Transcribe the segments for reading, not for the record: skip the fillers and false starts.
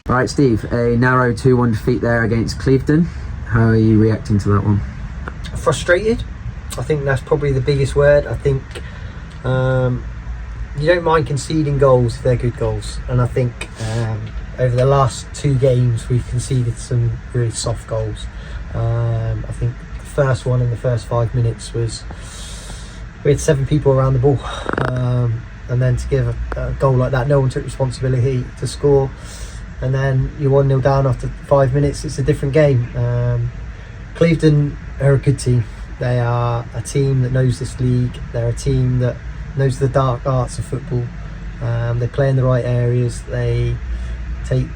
All right, Steve, a narrow 2-1 defeat there against Clevedon. How are you reacting to that one? Frustrated. I think that's probably the biggest word. I think you don't mind conceding goals if they're good goals, and I think over the last 2 games we've conceded some really soft goals. I think the first one in the first 5 minutes was we had 7 people around the ball, and then to give a goal like that, no one took responsibility to score, and then you're 1-0 down after 5 minutes. It's a different game. Clevedon are a good team. They are a team that knows this league. They're a team that knows the dark arts of football. They play in the right areas. They take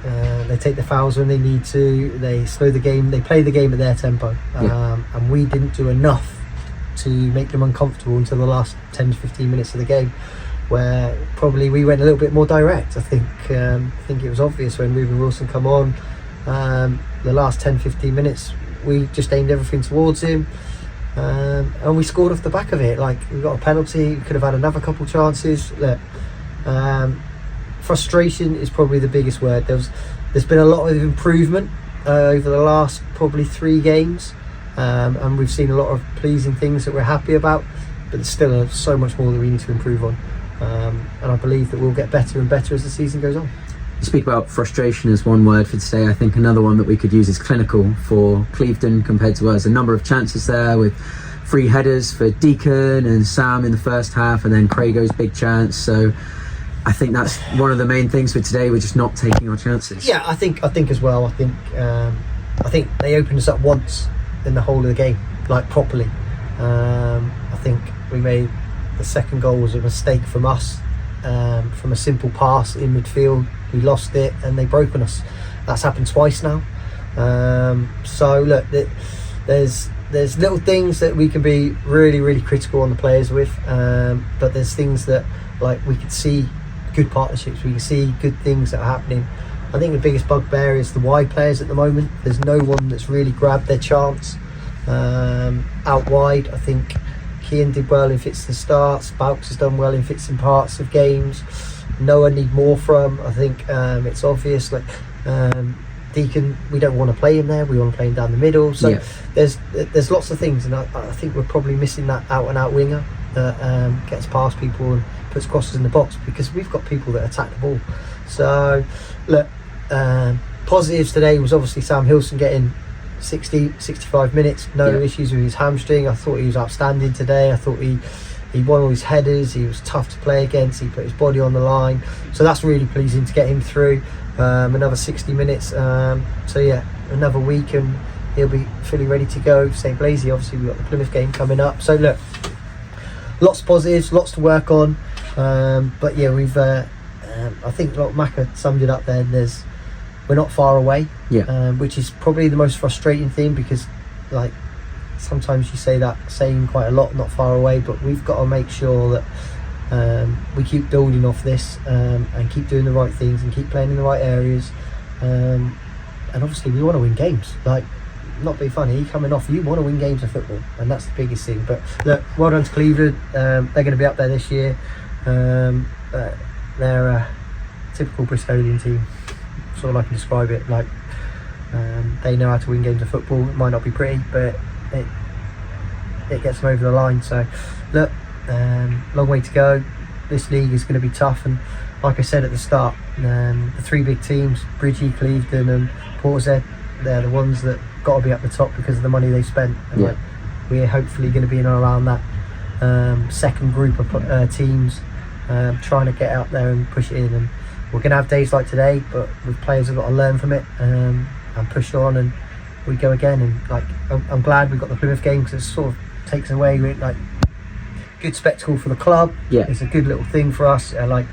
the fouls when they need to. They slow the game. They play the game at their tempo. And we didn't do enough to make them uncomfortable until the last 10 to 15 minutes of the game, where probably we went a little bit more direct. I think it was obvious when Ruben Wilson come on. The last 10-15 minutes we just aimed everything towards him, and we scored off the back of it. Like, we got a penalty, we could have had another couple chances. Look, frustration is probably the biggest word. There's been a lot of improvement over the last probably 3 games, and we've seen a lot of pleasing things that we're happy about, but there's still so much more that we need to improve on, and I believe that we'll get better and better as the season goes on. You speak about frustration as one word for today. I think another one that we could use is clinical for Clevedon compared to us. A number of chances there with 3 headers for Deacon and Sam in the first half, and then Crago's big chance. So I think that's one of the main things for today. We're just not taking our chances. Yeah, I think as well. I think they opened us up once in the whole of the game, like properly. I think we made the second goal was a mistake from us, from a simple pass in midfield. We lost it and they broke on us. That's happened twice now. So look, there's little things that we can be really, really critical on the players with, but there's things that, like, we could see good partnerships, we can see good things that are happening. I think the biggest bugbear is the wide players at the moment. There's no one that's really grabbed their chance out wide. I think Kian did well in fits and starts. Baux has done well in fits and parts of games. Noah need more from. I think it's obvious. Like Deacon, we don't want to play him there. We want to play him down the middle. So there's lots of things, and I think we're probably missing that out and out winger that gets past people and puts crosses in the box, because we've got people that attack the ball. So look, positives today was obviously Sam Hilson getting 65 minutes, no issues with his hamstring. I thought he was outstanding today. I thought he won all his headers. He was tough to play against. He put his body on the line, so that's really pleasing to get him through another 60 minutes. So yeah, another week and he'll be fully ready to go. St. Blaise, obviously we've got the Plymouth game coming up, so look, lots of positives, lots to work on, but yeah, we've I think Maka summed it up there. We're not far away, which is probably the most frustrating thing, because like sometimes you say that saying quite a lot, not far away, but we've got to make sure that we keep building off this, and keep doing the right things and keep playing in the right areas, and obviously we want to win games. Like, not be funny, coming off, you want to win games of football, and that's the biggest thing. But look, well done to Clevedon. They're going to be up there this year. They're a typical Bristolian team, that's all I can describe it. Like, they know how to win games of football. It might not be pretty, but it gets them over the line. So look, long way to go. This league is going to be tough, and like I said at the start, the 3 big teams, Bridgie, Clevedon and Portishead, they're the ones that got to be up the top because of the money they spent, and like, we're hopefully going to be in and around that second group of teams, trying to get out there and push it in. And we're going to have days like today, but with players have got to learn from it, and push on, and we go again. And like, I'm glad we got the Plymouth game, because it sort of takes away with, like, good spectacle for the club. It's a good little thing for us. It'll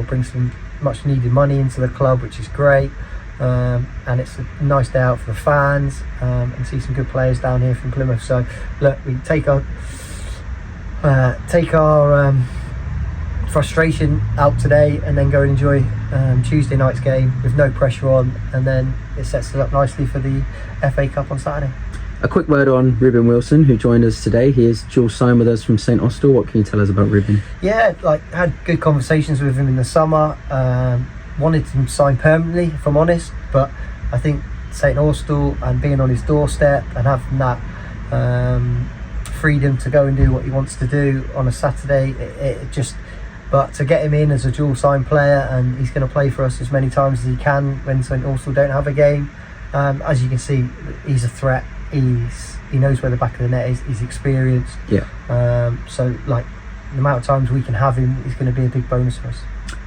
bring some much needed money into the club, which is great, and it's a nice day out for the fans, and see some good players down here from Plymouth. So look, we take our frustration out today, and then go and enjoy Tuesday night's game with no pressure on, and then it sets us up nicely for the FA Cup on Saturday. A quick word on Ruben Wilson, who joined us today. He is dual signed with us from St Austell. What can you tell us about Ruben? Yeah, like, had good conversations with him in the summer. wanted him to sign permanently, if I'm honest, but I think St Austell and being on his doorstep and having that freedom to go and do what he wants to do on a Saturday, it just, but to get him in as a dual sign player, and he's going to play for us as many times as he can when St Austell don't have a game. As you can see, he's a threat. He knows where the back of the net is. He's experienced. So like the amount of times we can have him is going to be a big bonus for us.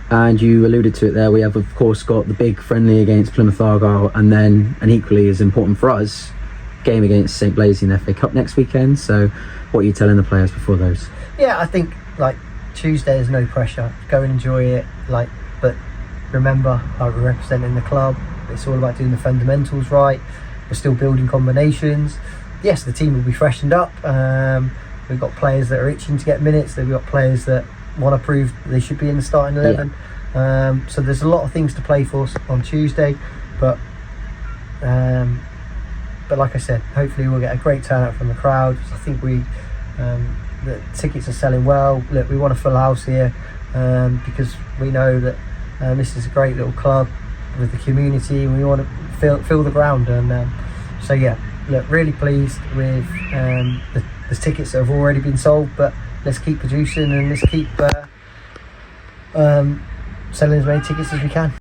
And you alluded to it there, we have of course got the big friendly against Plymouth Argyle, and then an equally as important for us game against St Blaise in the FA Cup next weekend. So what are you telling the players before those? Yeah, I think like Tuesday is no pressure, go and enjoy it, like, but remember, we're representing the club. It's all about doing the fundamentals right. We're still building combinations. Yes, the team will be freshened up. We've got players that are itching to get minutes. We've got players that want to prove they should be in the starting 11. So there's a lot of things to play for on Tuesday, but like I said, hopefully we'll get a great turnout from the crowd. I think the tickets are selling well. Look, we want a full house here because we know that this is a great little club with the community, and we want to fill the ground. And so yeah, look, really pleased with the tickets that have already been sold, but let's keep producing and let's keep selling as many tickets as we can.